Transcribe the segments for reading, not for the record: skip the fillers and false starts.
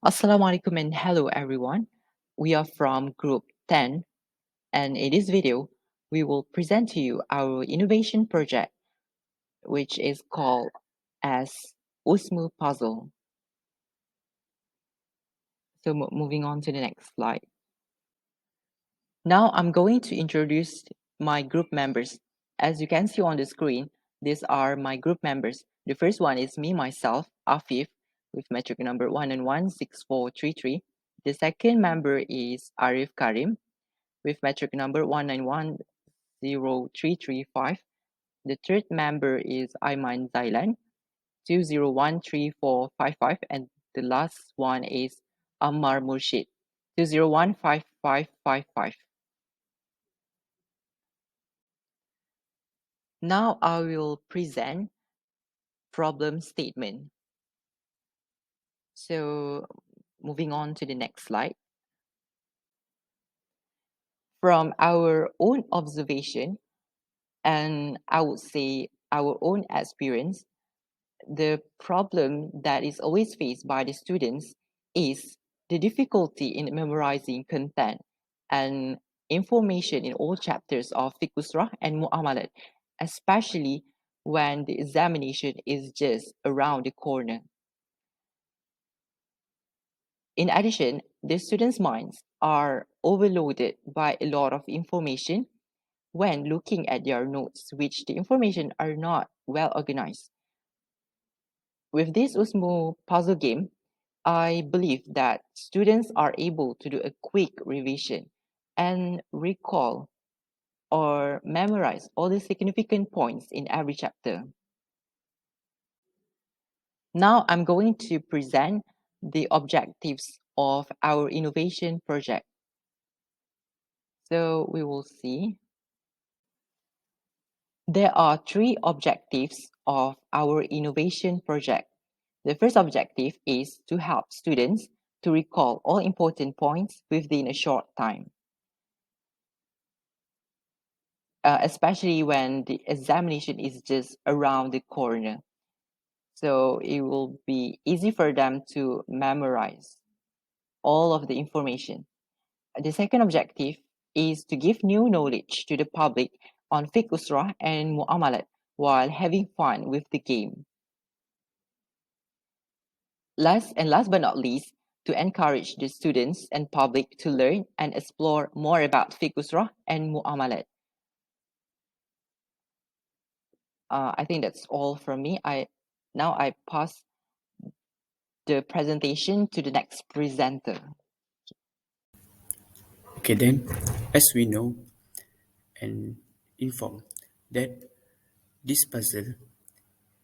Assalamu alaikum and hello everyone. We are from group 10 and in this video we will present to you our innovation project which is called as Usmu puzzle. So moving on to the next slide. Now I'm going to introduce my group members. As you can see on the screen, these are my group members. The first one is me myself, Afif, with metric number 1916433. The second member is Arif Karim with metric number 1910335. The third member is Ayman Zailan, 2013455, and the last one is Ammar Murshid, 2015555. Now I will present problem statement. So moving on to the next slide. From our own observation, and I would say our own experience, the problem that is always faced by the students is the difficulty in memorizing content and information in all chapters of Fiqh Usrah and Muamalat, especially when the examination is just around the corner. In addition, the students' minds are overloaded by a lot of information when looking at their notes, which the information are not well organized. With this Usmu puzzle game, I believe that students are able to do a quick revision and recall or memorize all the significant points in every chapter. Now I'm going to present the objectives of our innovation project. So we will see. There are three objectives of our innovation project. The first objective is to help students to recall all important points within a short time, especially when the examination is just around the corner. So it will be easy for them to memorize all of the information. The second objective is to give new knowledge to the public on Fiqh Usrah and Muamalat while having fun with the game. Last but not least, to encourage the students and public to learn and explore more about Fiqh Usrah and Muamalat. I think that's all from me. Now I pass the presentation to the next presenter. Okay, then, as we know and inform that this puzzle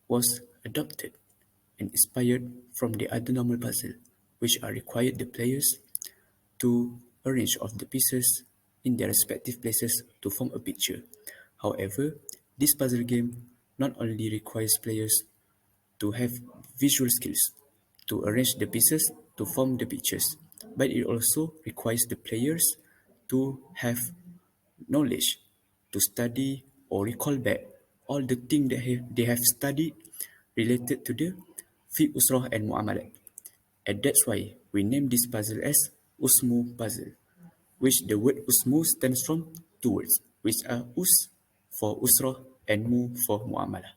was adopted and inspired from the other normal puzzle, which are required the players to arrange of the pieces in their respective places to form a picture. However, this puzzle game not only requires players to have visual skills to arrange the pieces to form the pictures, but it also requires the players to have knowledge to study or recall back all the things that they have studied related to the Fiqh Usrah and Muamalat. And that's why we name this puzzle as Usmu puzzle, which the word Usmu stems from two words, which are Us for Usrah and Mu for Muamalah.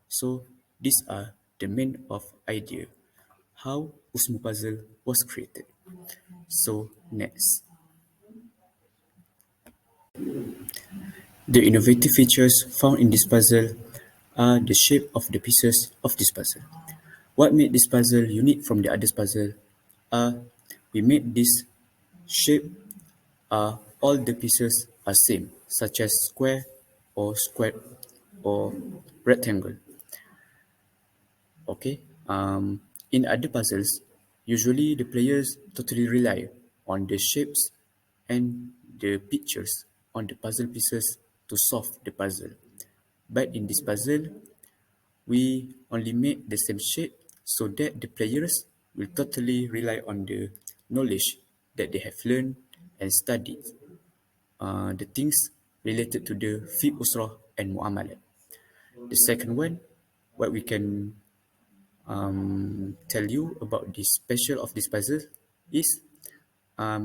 So these are the main of idea how Usmu puzzle was created. So next. The innovative features found in this puzzle are the shape of the pieces of this puzzle. What made this puzzle unique from the other puzzle are we made this shape all the pieces are same, such as square or square or rectangle. Okay. In other puzzles, usually the players totally rely on the shapes and the pictures on the puzzle pieces to solve the puzzle. But in this puzzle, we only make the same shape so that the players will totally rely on the knowledge that they have learned and studied the things related to the Fiqh Usrah and Muamalat. The second one, what we can tell you about the special of this puzzle is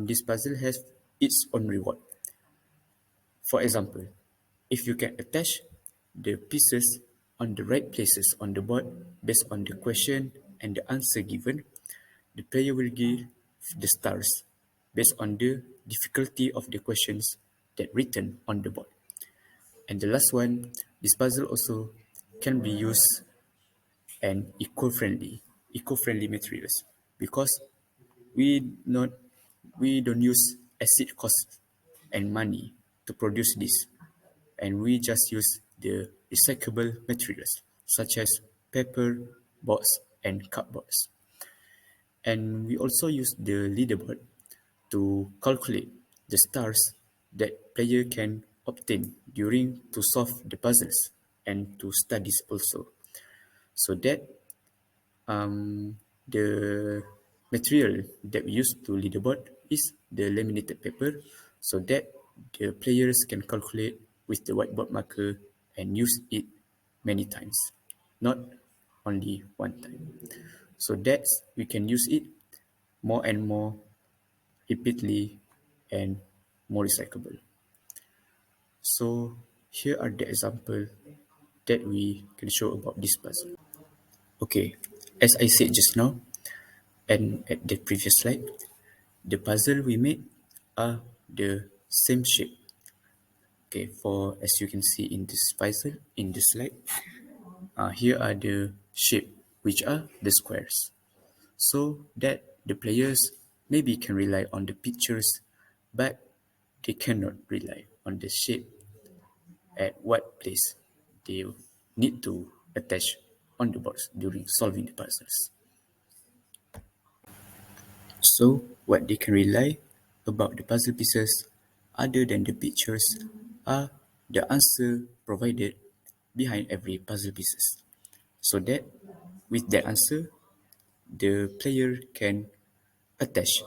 this puzzle has its own reward. For example, if you can attach the pieces on the right places on the board based on the question and the answer given, the player will give the stars based on the difficulty of the questions that written on the board. And the last one, this puzzle also can be used and eco-friendly materials because we not we don't use acid cost and money to produce this, and we just use the recyclable materials such as paper, boards, and cardboards. And we also use the leaderboard to calculate the stars that player can obtain during to solve the puzzles and to studies also. So that the material that we use to leaderboard is the laminated paper so that the players can calculate with the whiteboard marker and use it many times, not only one time. So that we can use it more and more repeatedly and more recyclable. So here are the example that we can show about this puzzle. Okay, as I said just now, and at the previous slide, the puzzle we made are the same shape. Okay, for as you can see in this puzzle, in this slide, here are the shape, which are the squares. So that the players maybe can rely on the pictures, but they cannot rely on the shape at what place they need to attach on the boards during solving the puzzles. So, what they can rely about the puzzle pieces, other than the pictures, are the answer provided behind every puzzle pieces. So that with that answer, the player can attach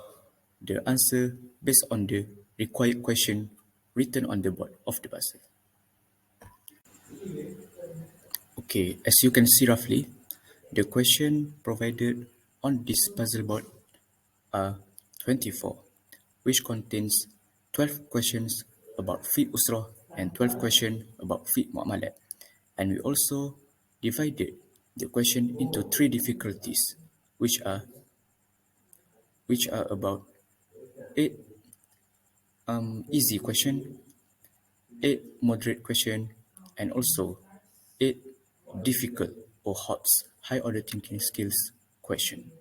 the answer based on the required question written on the board of the puzzle. Okay, as you can see roughly, the question provided on this puzzle board are 24, which contains 12 questions about Fiqh Usrah and 12 questions about Fiqh Muamalat. And we also divided the question into three difficulties, which are about 8 easy question, 8 moderate question, and also 8 difficult or HOTS, high order thinking skills question.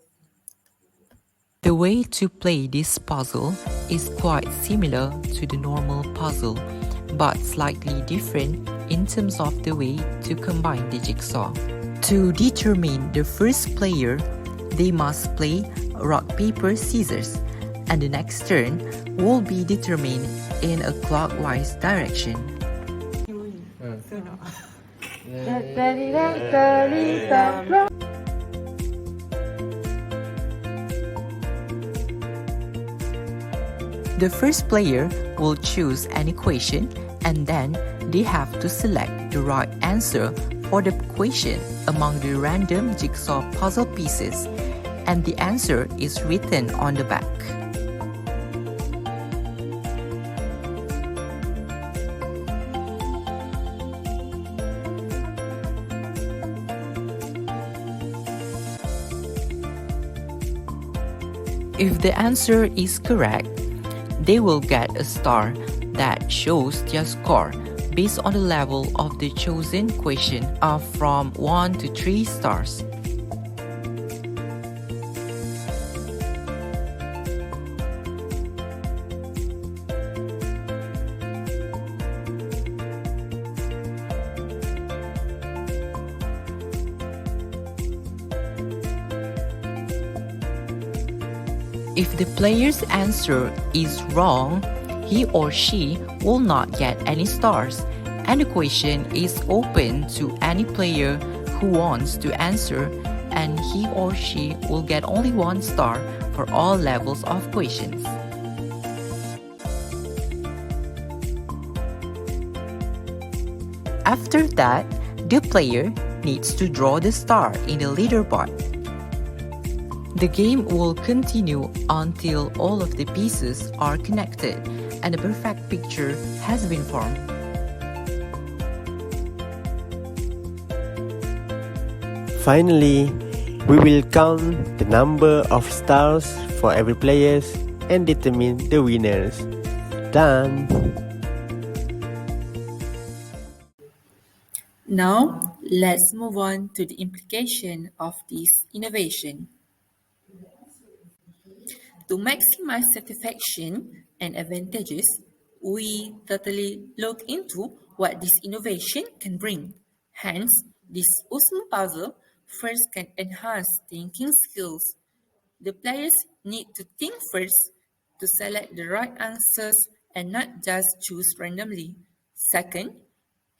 The way to play this puzzle is quite similar to the normal puzzle, but slightly different in terms of the way to combine the jigsaw. To determine the first player, they must play rock, paper, scissors, and the next turn will be determined in a clockwise direction. The first player will choose an equation and then they have to select the right answer for the equation among the random jigsaw puzzle pieces, and the answer is written on the back. If the answer is correct, they will get a star that shows their score based on the level of the chosen question of from 1 to 3 stars. If the player's answer is wrong, he or she will not get any stars, and the question is open to any player who wants to answer, and he or she will get only 1 star for all levels of questions. After that, the player needs to draw the star in the leaderboard. The game will continue until all of the pieces are connected and a perfect picture has been formed. Finally, we will count the number of stars for every player and determine the winners. Done! Now, let's move on to the implication of this innovation. To maximize satisfaction and advantages, we thoroughly look into what this innovation can bring. Hence, this Usmu puzzle first can enhance thinking skills. The players need to think first to select the right answers and not just choose randomly. Second,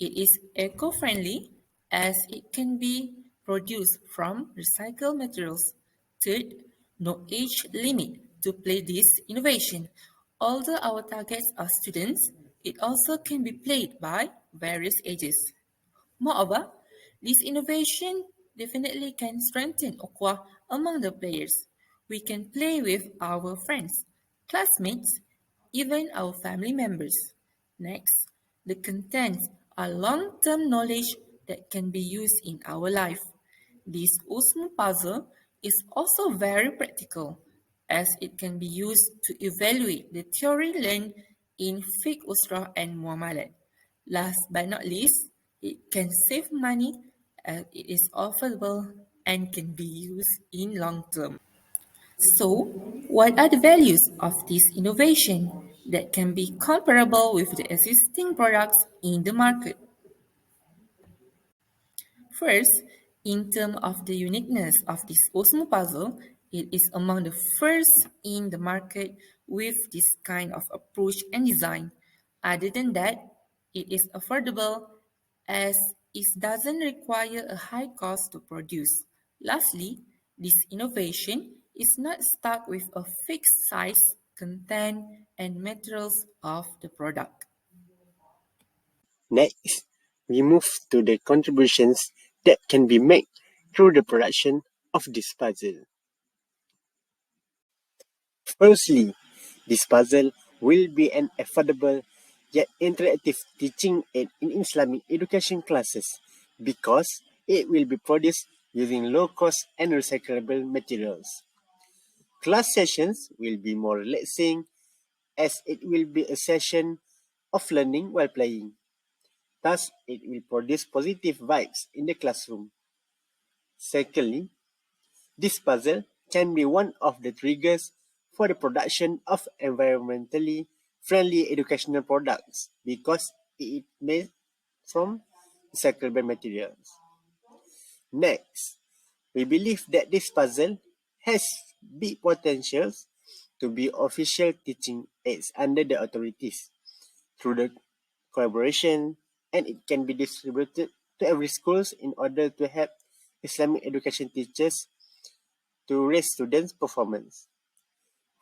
it is eco-friendly as it can be produced from recycled materials. Third, no age limit to play this innovation. Although our targets are students, it also can be played by various ages. Moreover, this innovation definitely can strengthen ukhuwah among the players. We can play with our friends, classmates, even our family members. Next, the contents are long-term knowledge that can be used in our life. This Usmu puzzle is also very practical as it can be used to evaluate the theory learned in Fiqh, Usrah and Muamalat. Last but not least, it can save money as it is affordable and can be used in long term. So, what are the values of this innovation that can be comparable with the existing products in the market? First, in terms of the uniqueness of this Osmo puzzle, it is among the first in the market with this kind of approach and design. Other than that, it is affordable as it doesn't require a high cost to produce. Lastly, this innovation is not stuck with a fixed size, content, and materials of the product. Next, we move to the contributions that can be made through the production of this puzzle. Firstly, this puzzle will be an affordable yet interactive teaching aid in Islamic education classes because it will be produced using low-cost and recyclable materials. Class sessions will be more relaxing as it will be a session of learning while playing. Thus, it will produce positive vibes in the classroom. Secondly, this puzzle can be one of the triggers for the production of environmentally friendly educational products because it is made from recyclable materials. Next, we believe that this puzzle has big potentials to be official teaching aids under the authorities through the collaboration, and it can be distributed to every schools in order to help Islamic education teachers to raise students' performance.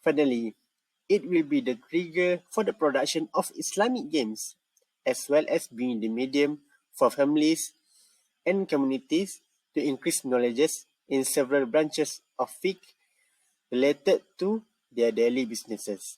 Finally, it will be the trigger for the production of Islamic games, as well as being the medium for families and communities to increase knowledges in several branches of fiqh related to their daily businesses.